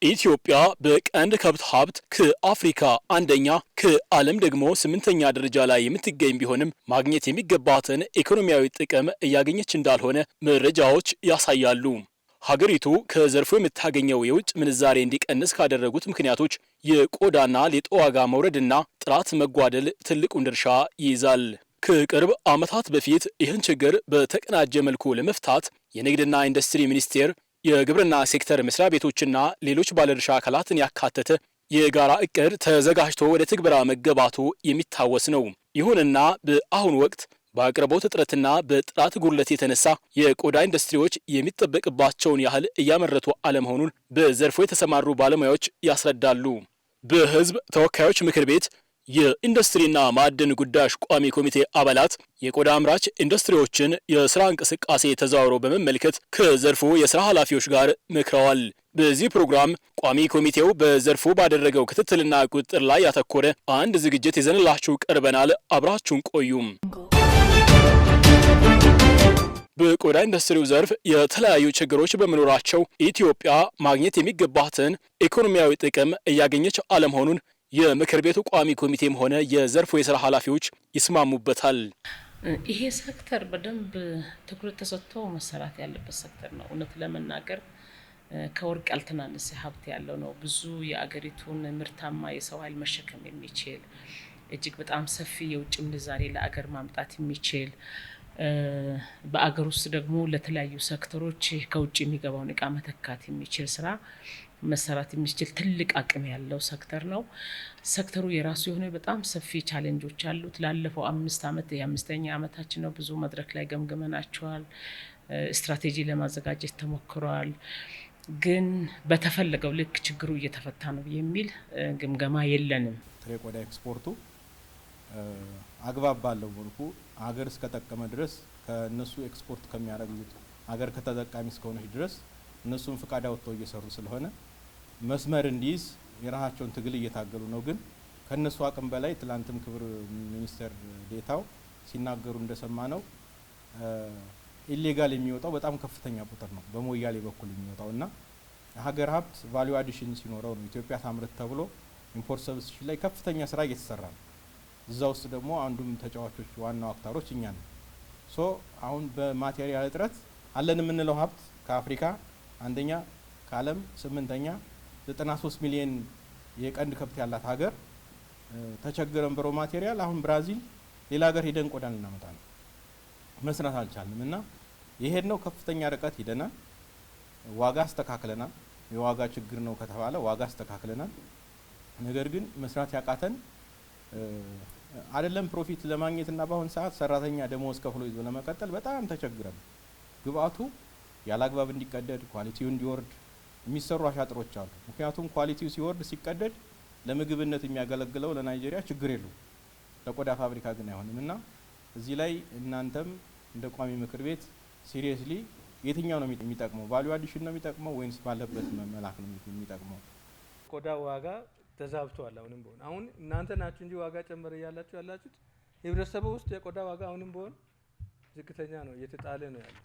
ኢትዮጵያ በቀንድ ከብት ሀብት ከአፍሪካ አንደኛ ከዓለም ደግሞ 8ኛ ደረጃ ላይ የምትገኝ ቢሆንም ማግኘት የሚገባትን ኢኮኖሚያዊ ጥቅም እያገኘች እንዳልሆነ መረጃዎች ያሳያሉ። ሀገሪቱ ከዘርፉ የምታገኘው የውጭ ምንዛሬ እንዲቀንስ ካደረጉት ምክንያቶች የቆዳና ሌጦ ዋጋ መውረድና ጥራት መጓደል ትልቁን ድርሻ ይይዛል። ከቅርብ ዓመታት በፊት ይህን ችግር በተቀናጀ መልኩ ለመፍታት የንግድና ኢንዱስትሪ ሚኒስቴር የግብርና ሴክተር መስሪያ ቤቶችና ሌሎች ባለድርሻ አካላትን ያካተተ የጋራ እቅድ ተዘጋጅቶ ወደ ትግበራ መገባቱ የሚታወስ ነው። ይሁንና በአሁኑ ወቅት በአቅርቦት እጥረትና በጥራት ጉድለት የተነሳ የቆዳ ኢንዱስትሪዎች የሚጠበቅባቸውን ያህል እያመረቱ አለመሆኑን በዘርፉ የተሰማሩ ባለሙያዎች ያስረዳሉ። በሕዝብ ተወካዮች ምክር ቤት የኢንዱስትሪና ማዕድን ጉዳዮች ቋሚ ኮሚቴ አባላት የቆዳ አምራች ኢንዱስትሪዎችን የስራ እንቅስቃሴ ተዘዋውሮ በመመልከት ከዘርፉ የስራ ኃላፊዎች ጋር መክረዋል። በዚህ ፕሮግራም ቋሚ ኮሚቴው በዘርፉ ባደረገው ክትትልና ቁጥጥር ላይ ያተኮረ አንድ ዝግጅት ይዘንላችሁ ቀርበናል። አብራችሁን ቆዩም። በቆዳ ኢንዱስትሪው ዘርፍ የተለያዩ ችግሮች በመኖራቸው ኢትዮጵያ ማግኘት የሚገባትን ኢኮኖሚያዊ ጥቅም እያገኘች አለመሆኑን የምክር ቤቱ ቋሚ ኮሚቴም ሆነ የዘርፉ የስራ ኃላፊዎች ይስማሙበታል። ይሄ ሴክተር በደንብ ትኩረት ተሰጥቶ መሰራት ያለበት ሴክተር ነው። እውነት ለመናገር ከወርቅ ያልተናነሰ ሀብት ያለው ነው። ብዙ የአገሪቱን ምርታማ የሰው ኃይል መሸከም የሚችል እጅግ በጣም ሰፊ የውጭ ምንዛሬ ለአገር ማምጣት የሚችል በአገር ውስጥ ደግሞ ለተለያዩ ሴክተሮች ከውጭ የሚገባውን እቃ መተካት የሚችል ስራ መሰራት የሚችል ትልቅ አቅም ያለው ሴክተር ነው። ሴክተሩ የራሱ የሆነ በጣም ሰፊ ቻሌንጆች አሉት። ላለፈው 5 ዓመት የ5ኛ ዓመታችን ነው። ብዙ መድረክ ላይ ገምግመናቸዋል። ስትራቴጂ ለማዘጋጀት ተሞክሯል። ግን በተፈለገው ልክ ችግሩ እየተፈታ ነው የሚል ግምገማ የለንም። ጥሬ ቆዳ ኤክስፖርቱ አግባብ ባለው መልኩ ሀገር እስከጠቀመ ድረስ ከነሱ ኤክስፖርት ከሚያደርጉት ሀገር ከተጠቃሚ እስከሆነች ድረስ እነሱም ፍቃድ አውጥተው እየሰሩ ስለሆነ መስመር እንዲይዝ የራሳቸውን ትግል እየታገሉ ነው። ግን ከነሱ አቅም በላይ ትላንትም ክብር ሚኒስተር ዴታው ሲናገሩ እንደሰማ ነው ኢሌጋል የሚወጣው በጣም ከፍተኛ ቁጥር ነው በሞያሌ በኩል የሚወጣው እና ሀገር ሀብት ቫልዩ አዲሽን ሲኖረው ነው ኢትዮጵያ ታምርት ተብሎ ኢምፖርት ሰብስቲሽን ላይ ከፍተኛ ስራ እየተሰራ ነው። እዛ ውስጥ ደግሞ አንዱም ተጫዋቾች ዋናው አክታሮች እኛ ነው። ሶ አሁን በማቴሪያል እጥረት አለን የምንለው ሀብት ከአፍሪካ አንደኛ ከዓለም 8ኛ 93 ሚሊዮን የቀንድ ከብት ያላት ሀገር ተቸግረን በሮ ማቴሪያል አሁን ብራዚል ሌላ ሀገር ሄደን ቆዳ ልናመጣ ነው መስራት አልቻልንም እና የሄድነው ከፍተኛ ርቀት ሄደናል። ዋጋ አስተካክለናል። የዋጋ ችግር ነው ከተባለ ዋጋ አስተካክለናል። ነገር ግን መስራት ያቃተን አይደለም ፕሮፊት ለማግኘትና በአሁን ሰዓት ሰራተኛ ደሞዝ ከፍሎ ይዞ ለመቀጠል በጣም ተቸግረን ግብአቱ ያላግባብ እንዲቀደድ ኳሊቲው እንዲወርድ የሚሰሩ አሻጥሮች አሉ። ምክንያቱም ኳሊቲው ሲወርድ ሲቀደድ ለምግብነት የሚያገለግለው ለናይጄሪያ ችግር የለው ለቆዳ ፋብሪካ ግን አይሆንም እና እዚህ ላይ እናንተም እንደ ቋሚ ምክር ቤት ሲሪየስሊ የትኛው ነው የሚጠቅመው? ቫልዩ አዲሽን ነው የሚጠቅመው ወይስ ባለበት መላክ ነው የሚጠቅመው? ቆዳ ዋጋ ተዛብቷል። አሁን እናንተ ናችሁ እንጂ ዋጋ ጨመረ ያላችሁት ህብረተሰቡ ውስጥ የቆዳ ዋጋ አሁንም ቢሆን ዝቅተኛ ነው፣ እየተጣለ ነው ያለው።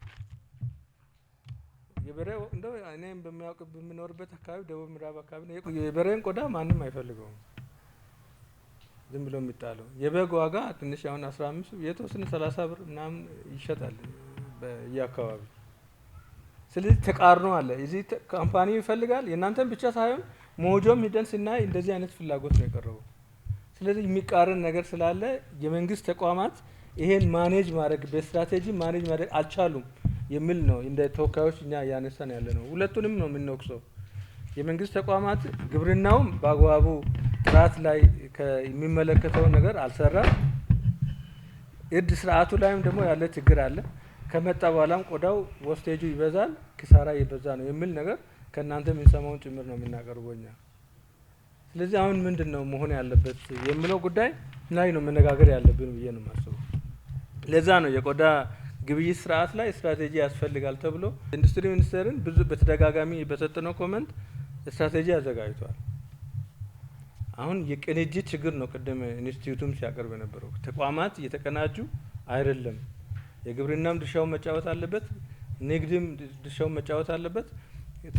የበሬው እንደው እኔም በሚያውቅ በሚኖርበት አካባቢ ደቡብ ምዕራብ አካባቢ የበሬን ቆዳ ማንም አይፈልገውም፣ ዝም ብሎ የሚጣለው። የበግ ዋጋ ትንሽ አሁን 15 የተወሰነ 30 ብር ምናምን ይሸጣል በየአካባቢ። ስለዚህ ተቃርኖ አለ። እዚህ ካምፓኒው ይፈልጋል የእናንተን ብቻ ሳይሆን ሞጆም ሂደን ስናይ እንደዚህ አይነት ፍላጎት ነው የቀረበው። ስለዚህ የሚቃረን ነገር ስላለ የመንግስት ተቋማት ይሄን ማኔጅ ማድረግ በስትራቴጂ ማኔጅ ማድረግ አልቻሉም የሚል ነው እንደ ተወካዮች እኛ ያነሳን ያለ ነው። ሁለቱንም ነው የምንወቅሰው። የመንግስት ተቋማት ግብርናውም በአግባቡ ጥራት ላይ የሚመለከተው ነገር አልሰራም። እርድ ስርዓቱ ላይም ደግሞ ያለ ችግር አለ። ከመጣ በኋላም ቆዳው ወስቴጁ ይበዛል፣ ኪሳራ ይበዛ ነው የሚል ነገር ከእናንተ የምንሰማውን ጭምር ነው የምናቀርበው እኛ። ስለዚህ አሁን ምንድነው መሆን ያለበት የሚለው ጉዳይ ላይ ነው መነጋገር ያለብን ብዬ ነው የማስበው። ለዛ ነው የቆዳ ግብይት ስርዓት ላይ ስትራቴጂ ያስፈልጋል ተብሎ ኢንዱስትሪ ሚኒስቴርን ብዙ በተደጋጋሚ በሰጠነው ኮመንት ስትራቴጂ አዘጋጅቷል። አሁን የቅንጅት ችግር ነው። ቅድም ኢንስቲትዩቱም ሲያቀርብ የነበረው ተቋማት እየተቀናጁ አይደለም። የግብርናም ድርሻውን መጫወት አለበት፣ ንግድም ድርሻውን መጫወት አለበት።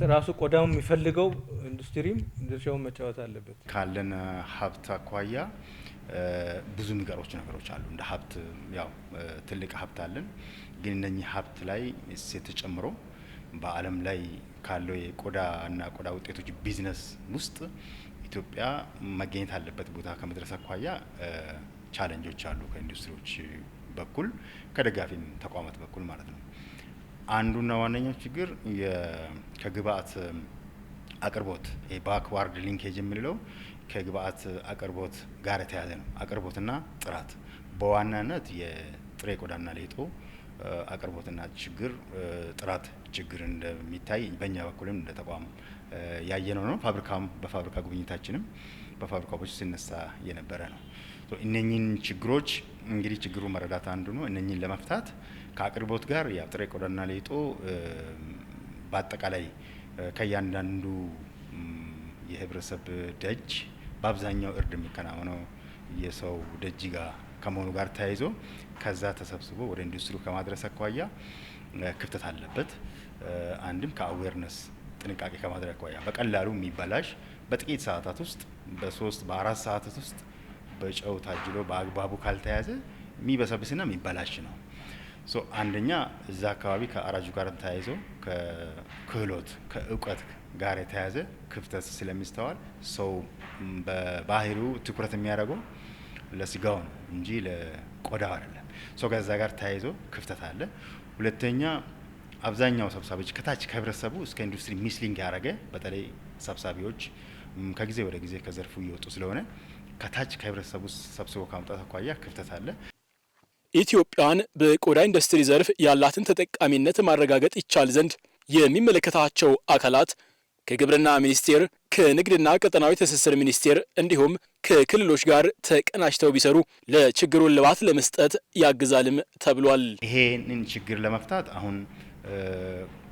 ራሱ ቆዳው የሚፈልገው ኢንዱስትሪም ድርሻውን መጫወት አለበት። ካለን ሀብት አኳያ ብዙ የሚቀሩት ነገሮች አሉ። እንደ ሀብት ያው ትልቅ ሀብት አለን፣ ግን እነኚህ ሀብት ላይ እሴት ተጨምሮ በዓለም ላይ ካለው የቆዳና ቆዳ ውጤቶች ቢዝነስ ውስጥ ኢትዮጵያ መገኘት አለበት ቦታ ከመድረስ አኳያ ቻሌንጆች አሉ። ከኢንዱስትሪዎች በኩል ከደጋፊ ተቋማት በኩል ማለት ነው። አንዱና ዋነኛው ችግር ከግብአት አቅርቦት ባክዋርድ ሊንኬጅ የምንለው ከግብአት አቅርቦት ጋር የተያዘ ነው። አቅርቦትና ጥራት በዋናነት የጥሬ ቆዳና ሌጦ አቅርቦትና ችግር ጥራት ችግር እንደሚታይ በእኛ በኩልም እንደ ተቋም ያየነው ነው። በፋብሪካ ጉብኝታችንም በፋብሪካዎች ሲነሳ የነበረ ነው። እነኚህን ችግሮች እንግዲህ ችግሩ መረዳት አንዱ ነው። እነኚህን ለመፍታት ከአቅርቦት ጋር የጥሬ ቆዳና ሌጦ በአጠቃላይ ከእያንዳንዱ የህብረተሰብ ደጅ በአብዛኛው እርድ የሚከናወነው የሰው ደጅ ጋር ከመሆኑ ጋር ተያይዞ ከዛ ተሰብስቦ ወደ ኢንዱስትሪው ከማድረስ አኳያ ክፍተት አለበት። አንድም ከአዌርነስ ጥንቃቄ ከማድረግ አኳያ በቀላሉ የሚበላሽ በጥቂት ሰዓታት ውስጥ በ4 ሰዓታት ውስጥ በጨው ታጅሎ በአግባቡ ካልተያዘ የሚበሰብስና የሚበላሽ ነው። አንደኛ እዛ አካባቢ ከአራጁ ጋር ተያይዞ ከክህሎት ከእውቀት ጋር የተያዘ ክፍተት ስለሚስተዋል ሰው በባህሪው ትኩረት የሚያደርገው ለስጋው ነው እንጂ ለቆዳው አይደለም። ከዛ ጋር ተያይዞ ክፍተት አለ። ሁለተኛ አብዛኛው ሰብሳቢዎች ከታች ከህብረተሰቡ እስከ ኢንዱስትሪ ሚስሊንግ ያደረገ በተለይ ሰብሳቢዎች ከጊዜ ወደ ጊዜ ከዘርፉ እየወጡ ስለሆነ ከታች ከህብረተሰቡ ሰብስቦ ከማምጣት አኳያ ክፍተት አለ። ኢትዮጵያን በቆዳ ኢንዱስትሪ ዘርፍ ያላትን ተጠቃሚነት ማረጋገጥ ይቻል ዘንድ የሚመለከታቸው አካላት ከግብርና ሚኒስቴር፣ ከንግድና ቀጠናዊ ትስስር ሚኒስቴር እንዲሁም ከክልሎች ጋር ተቀናጅተው ቢሰሩ ለችግሩን እልባት ለመስጠት ያግዛልም ተብሏል። ይሄንን ችግር ለመፍታት አሁን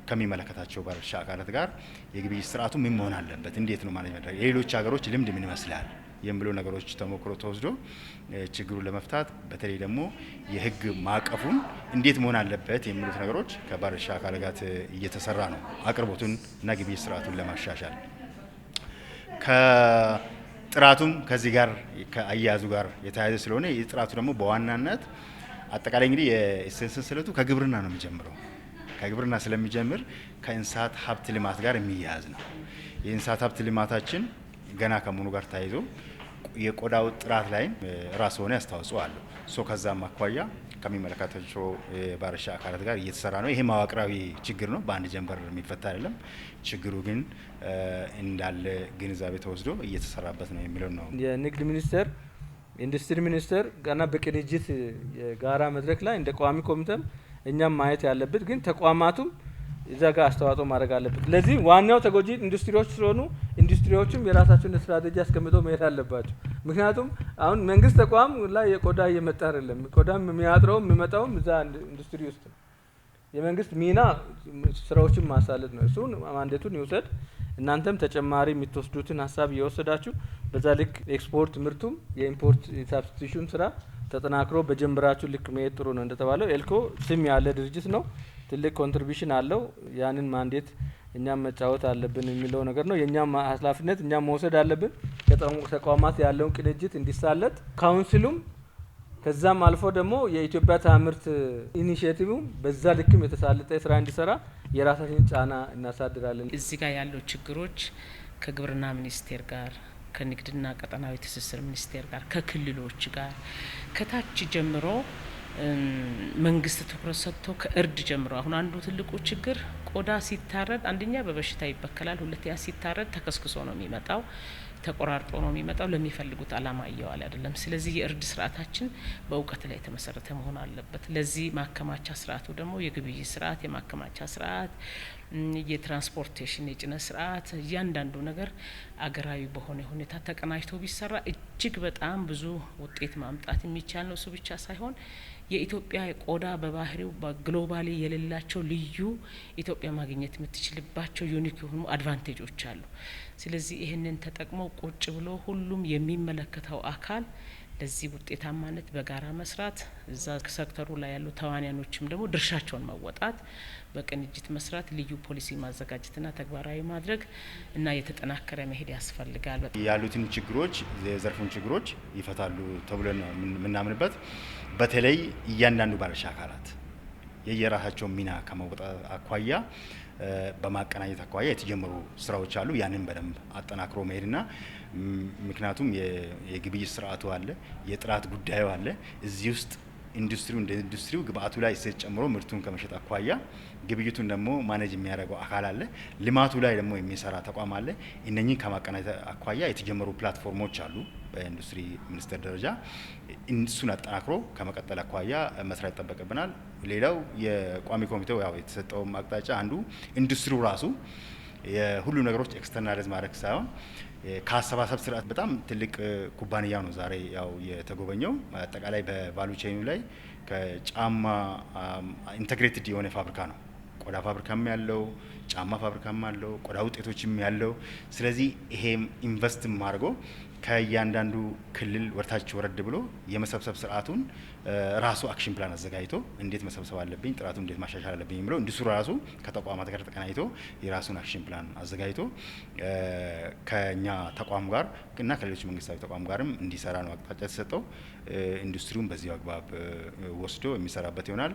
ከሚመለከታቸው ባለድርሻ አካላት ጋር የግብይት ስርዓቱ ምን መሆን አለበት፣ እንዴት ነው ማለት ነው፣ የሌሎች ሀገሮች ልምድ ምን ይመስላል የሚሉ ነገሮች ተሞክሮ ተወስዶ ችግሩን ለመፍታት በተለይ ደግሞ የህግ ማዕቀፉን እንዴት መሆን አለበት የሚሉት ነገሮች ከባለድርሻ አካላት ጋር እየተሰራ ነው። አቅርቦቱን እና ግብይት ስርዓቱን ለማሻሻል ከጥራቱም ከዚህ ጋር ከአያያዙ ጋር የተያያዘ ስለሆነ የጥራቱ ደግሞ በዋናነት አጠቃላይ እንግዲህ የእሴት ሰንሰለቱ ከግብርና ነው የሚጀምረው። ከግብርና ስለሚጀምር ከእንስሳት ሀብት ልማት ጋር የሚያያዝ ነው። የእንስሳት ሀብት ልማታችን ገና ከመሆኑ ጋር ተያይዞ የቆዳው ጥራት ላይ ራስ ሆነ ያስተዋጽኦ አለው። ከዛም አኳያ ከሚመለከታቸው ባለድርሻ አካላት ጋር እየተሰራ ነው። ይሄ መዋቅራዊ ችግር ነው፣ በአንድ ጀንበር የሚፈታ አይደለም። ችግሩ ግን እንዳለ ግንዛቤ ተወስዶ እየተሰራበት ነው የሚለው ነው። የንግድ ሚኒስቴር፣ ኢንዱስትሪ ሚኒስቴር ገና በቅንጅት የጋራ መድረክ ላይ እንደ ቋሚ ኮሚቴም እኛም ማየት ያለበት ግን ተቋማቱም እዛ ጋር አስተዋጽኦ ማድረግ አለበት። ለዚህ ዋናው ተጎጂ ኢንዱስትሪዎች ስለሆኑ ኢንዱስትሪዎችም የራሳቸውን ስትራቴጂ አስቀምጠው መሄድ አለባቸው። ምክንያቱም አሁን መንግስት ተቋም ላይ የቆዳ እየመጣ አይደለም። ቆዳም የሚያጥረው የሚመጣውም እዛ ኢንዱስትሪ ውስጥ ነው። የመንግስት ሚና ስራዎችን ማሳለጥ ነው። እሱን ማንዴቱን ይውሰድ። እናንተም ተጨማሪ የምትወስዱትን ሀሳብ እየወሰዳችሁ በዛ ልክ ኤክስፖርት ምርቱም የኢምፖርት ሳብስቲቱሽን ስራ ተጠናክሮ በጀንበራችሁ ልክ መሄድ ጥሩ ነው። እንደተባለው ኤልኮ ስም ያለ ድርጅት ነው። ትልቅ ኮንትሪቢሽን አለው። ያንን ማንዴት እኛም መጫወት አለብን የሚለው ነገር ነው። የእኛም ኃላፊነት እኛም መውሰድ አለብን። ተቋማት ያለውን ቅንጅት እንዲሳለጥ ካውንስሉም ከዛም አልፎ ደግሞ የኢትዮጵያ ታምርት ኢኒሼቲቭም በዛ ልክም የተሳለጠ ስራ እንዲሰራ የራሳችን ጫና እናሳድራለን። እዚህ ጋር ያለው ችግሮች ከግብርና ሚኒስቴር ጋር ከንግድና ቀጠናዊ ትስስር ሚኒስቴር ጋር ከክልሎች ጋር ከታች ጀምሮ መንግስት ትኩረት ሰጥቶ ከእርድ ጀምሮ አሁን አንዱ ትልቁ ችግር ቆዳ ሲታረድ አንደኛ በበሽታ ይበከላል፣ ሁለተኛ ሲታረድ ተከስክሶ ነው የሚመጣው፣ ተቆራርጦ ነው የሚመጣው፣ ለሚፈልጉት አላማ እየዋለ አይደለም። ስለዚህ የእርድ ስርዓታችን በእውቀት ላይ የተመሰረተ መሆን አለበት። ለዚህ ማከማቻ ስርዓቱ ደግሞ የግብይት ስርዓት፣ የማከማቻ ስርዓት፣ የትራንስፖርቴሽን የጭነት ስርዓት፣ እያንዳንዱ ነገር አገራዊ በሆነ ሁኔታ ተቀናጅቶ ቢሰራ እጅግ በጣም ብዙ ውጤት ማምጣት የሚቻል ነው። እሱ ብቻ ሳይሆን የኢትዮጵያ ቆዳ በባህሪው በግሎባሊ የሌላቸው ልዩ ኢትዮጵያ ማግኘት የምትችልባቸው ዩኒክ የሆኑ አድቫንቴጆች አሉ። ስለዚህ ይህንን ተጠቅመው ቁጭ ብሎ ሁሉም የሚመለከተው አካል ለዚህ ውጤታማነት በጋራ መስራት እዛ ሴክተሩ ላይ ያሉ ተዋናዮችም ደግሞ ድርሻቸውን መወጣት በቅንጅት መስራት ልዩ ፖሊሲ ማዘጋጀትና ተግባራዊ ማድረግ እና የተጠናከረ መሄድ ያስፈልጋል። ያሉትን ችግሮች የዘርፉን ችግሮች ይፈታሉ ተብሎ ነው የምናምንበት። በተለይ እያንዳንዱ ባለድርሻ አካላት የየራሳቸው ሚና ከመወጣት አኳያ በማቀናጀት አኳያ የተጀመሩ ስራዎች አሉ። ያንን በደንብ አጠናክሮ መሄድና ምክንያቱም የግብይት ስርዓቱ አለ፣ የጥራት ጉዳዩ አለ። እዚህ ውስጥ ኢንዱስትሪው እንደ ኢንዱስትሪው ግብአቱ ላይ እሴት ጨምሮ ምርቱን ከመሸጥ አኳያ ግብይቱን ደግሞ ማኔጅ የሚያደርገው አካል አለ፣ ልማቱ ላይ ደግሞ የሚሰራ ተቋም አለ። እነኚህ ከማቀናጀት አኳያ የተጀመሩ ፕላትፎርሞች አሉ በኢንዱስትሪ ሚኒስቴር ደረጃ። እሱን አጠናክሮ ከመቀጠል አኳያ መስራት ይጠበቅብናል። ሌላው የቋሚ ኮሚቴው ያው የተሰጠው አቅጣጫ አንዱ ኢንዱስትሪው ራሱ የሁሉ ነገሮች ኤክስተርናላይዝ ማድረግ ሳይሆን ከአሰባሰብ ስርዓት በጣም ትልቅ ኩባንያ ነው ዛሬ ያው የተጎበኘው። አጠቃላይ በቫሉ ቼኑ ላይ ከጫማ ኢንተግሬትድ የሆነ ፋብሪካ ነው። ቆዳ ፋብሪካም ያለው፣ ጫማ ፋብሪካም ያለው፣ ቆዳ ውጤቶችም ያለው። ስለዚህ ይሄም ኢንቨስት አድርጎ ከእያንዳንዱ ክልል ወርታች ወረድ ብሎ የመሰብሰብ ስርዓቱን ራሱ አክሽን ፕላን አዘጋጅቶ እንዴት መሰብሰብ አለብኝ፣ ጥራቱን እንዴት ማሻሻል አለብኝ የሚለው እንዲሱ ራሱ ከተቋማት ጋር ተቀናጅቶ የራሱን አክሽን ፕላን አዘጋጅቶ ከኛ ተቋም ጋር እና ከሌሎች መንግስታዊ ተቋም ጋርም እንዲሰራ ነው አቅጣጫ የተሰጠው። ኢንዱስትሪውን በዚህ አግባብ ወስዶ የሚሰራበት ይሆናል።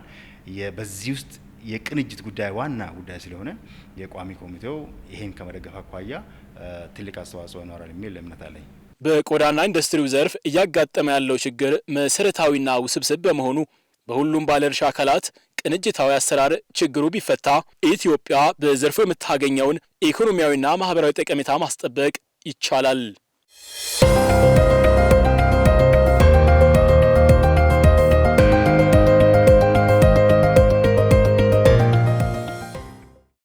በዚህ ውስጥ የቅንጅት ጉዳይ ዋና ጉዳይ ስለሆነ የቋሚ ኮሚቴው ይሄን ከመደገፍ አኳያ ትልቅ አስተዋጽኦ ይኖራል የሚል እምነት አለኝ። በቆዳና ኢንዱስትሪው ዘርፍ እያጋጠመ ያለው ችግር መሰረታዊና ውስብስብ በመሆኑ በሁሉም ባለድርሻ አካላት ቅንጅታዊ አሰራር ችግሩ ቢፈታ ኢትዮጵያ በዘርፉ የምታገኘውን ኢኮኖሚያዊና ማህበራዊ ጠቀሜታ ማስጠበቅ ይቻላል።